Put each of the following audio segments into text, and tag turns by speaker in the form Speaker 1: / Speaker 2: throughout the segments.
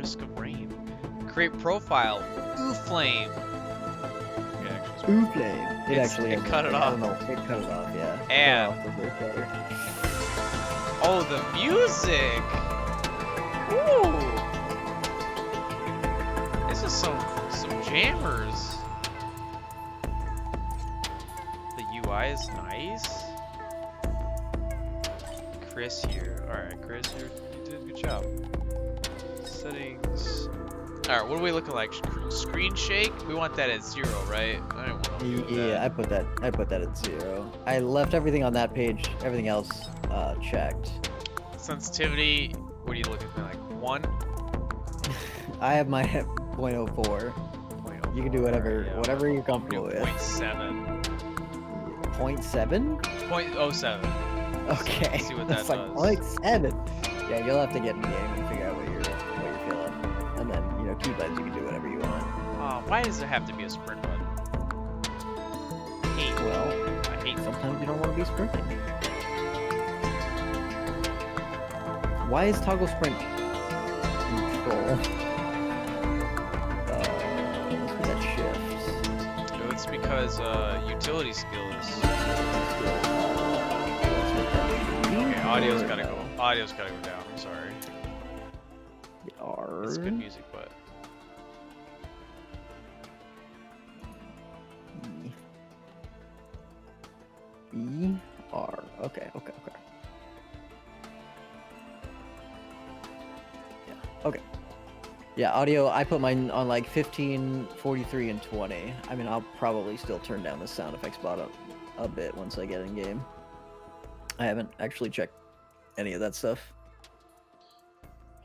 Speaker 1: Risk of rain. Create profile. BooFlame.
Speaker 2: BooFlame. It actually
Speaker 1: it cut it
Speaker 2: I
Speaker 1: off.
Speaker 2: don't know. It cut it off. Yeah.
Speaker 1: And
Speaker 2: cut off the recorder.
Speaker 1: oh, the music. Ooh. This is some jammers. The UI is nice. Chris here. Alright, Chris, you did a good job. Settings. Alright, what are we looking like? Screen shake? We want that at 0, right? I don't want to do
Speaker 2: Yeah,
Speaker 1: that.
Speaker 2: I put that at 0. I left everything on that page. Everything else checked.
Speaker 1: Sensitivity. What are you looking for? Like 1?
Speaker 2: I have my 0.04. You can do whatever you're comfortable with.
Speaker 1: 0.7.
Speaker 2: 0.7?
Speaker 1: 0.07.
Speaker 2: Okay.
Speaker 1: See what that
Speaker 2: That's
Speaker 1: does.
Speaker 2: like 0.7. Yeah, you'll have to get in the game and figure out what you're feeling, and then keybuds you can do whatever you want.
Speaker 1: Why does there have to be a sprint button?
Speaker 2: Well,
Speaker 1: I hate
Speaker 2: sometimes you don't want to be sprinting. Why is toggle sprint control? Must be that shift.
Speaker 1: No, it's because utility skills. Okay, audio's gotta go. Audio's gotta go down. I'm sorry. It's good music, but
Speaker 2: R. Okay. Yeah. Okay. Yeah, audio. I put mine on like 15, 43, and 20. I mean, I'll probably still turn down the sound effects bottom a bit once I get in game. I haven't actually checked any of that stuff.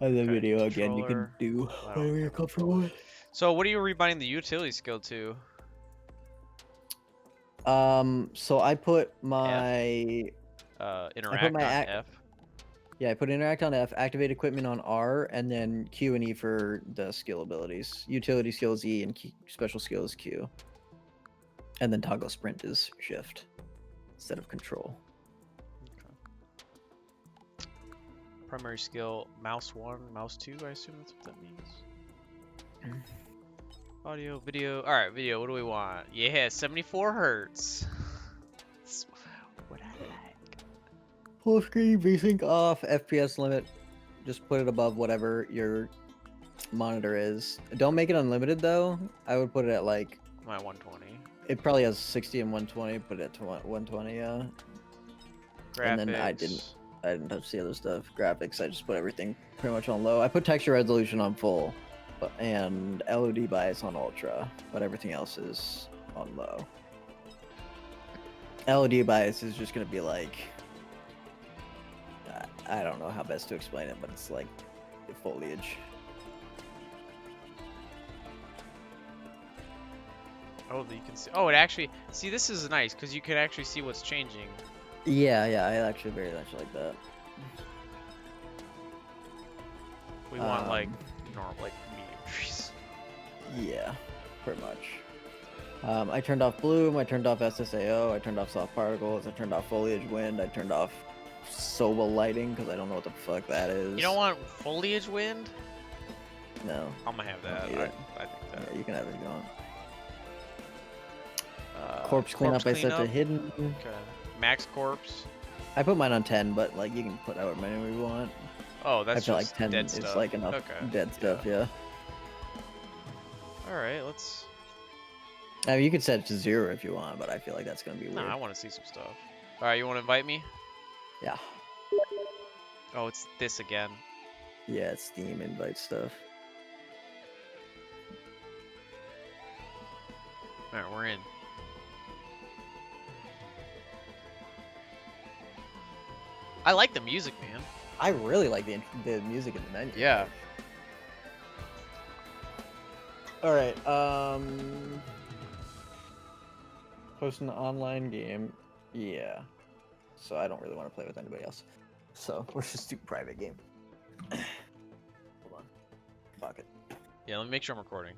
Speaker 2: The video again, you can do whatever you're comfortable with.
Speaker 1: So what are you rebinding the utility skill to?
Speaker 2: So I put my
Speaker 1: interact on F.
Speaker 2: Yeah, I put interact on F, activate equipment on R, and then Q and E for the skill abilities. Utility skill is E and special skill is Q. And then toggle sprint is shift instead of control.
Speaker 1: Primary skill, mouse 1, mouse 2, I assume that's what that means. Audio, video. Alright, video, what do we want? Yeah, 74 hertz. What I like.
Speaker 2: Full screen, VSync off, FPS limit. Just put it above whatever your monitor is. Don't make it unlimited though. I would put it at like...
Speaker 1: My 120.
Speaker 2: It probably has 60 and 120, put it at 120, yeah.
Speaker 1: Graphics.
Speaker 2: And then I didn't touch the other stuff. Graphics, I just put everything pretty much on low. I put texture resolution on full, and LOD bias on ultra, but everything else is on low. LOD bias is just gonna be like, I don't know how best to explain it, but it's like the foliage.
Speaker 1: Oh, you can see. Oh, it actually. See, this is nice because you can actually see what's changing.
Speaker 2: Yeah, I actually very much like that.
Speaker 1: We want like normal, like medium trees.
Speaker 2: Yeah, pretty much. I turned off bloom, I turned off SSAO, I turned off soft particles, I turned off foliage wind, I turned off SOBA lighting because I don't know what the fuck that is.
Speaker 1: You don't want foliage wind?
Speaker 2: No.
Speaker 1: I'm gonna have that. I think that.
Speaker 2: Yeah, you can have it if you want. Corpse cleanup I set to hidden.
Speaker 1: Okay. Max corpse.
Speaker 2: I put mine on 10, but like you can put however many you want.
Speaker 1: Oh, that's
Speaker 2: I feel
Speaker 1: just
Speaker 2: like 10
Speaker 1: dead
Speaker 2: is
Speaker 1: stuff.
Speaker 2: like enough dead stuff, yeah.
Speaker 1: Alright, let's...
Speaker 2: I mean, you could set it to 0 if you want, but I feel like that's gonna be weird.
Speaker 1: Nah, I want to see some stuff. Alright, you want to invite me?
Speaker 2: Yeah.
Speaker 1: Oh, it's this again.
Speaker 2: Yeah, it's Steam invite stuff.
Speaker 1: Alright, we're in. I like the music, man.
Speaker 2: I really like the music in the menu.
Speaker 1: Yeah.
Speaker 2: All right. Host an online game. Yeah. So I don't really want to play with anybody else. So let's just do private game. Hold on. Fuck it.
Speaker 1: Yeah, let me make sure I'm recording.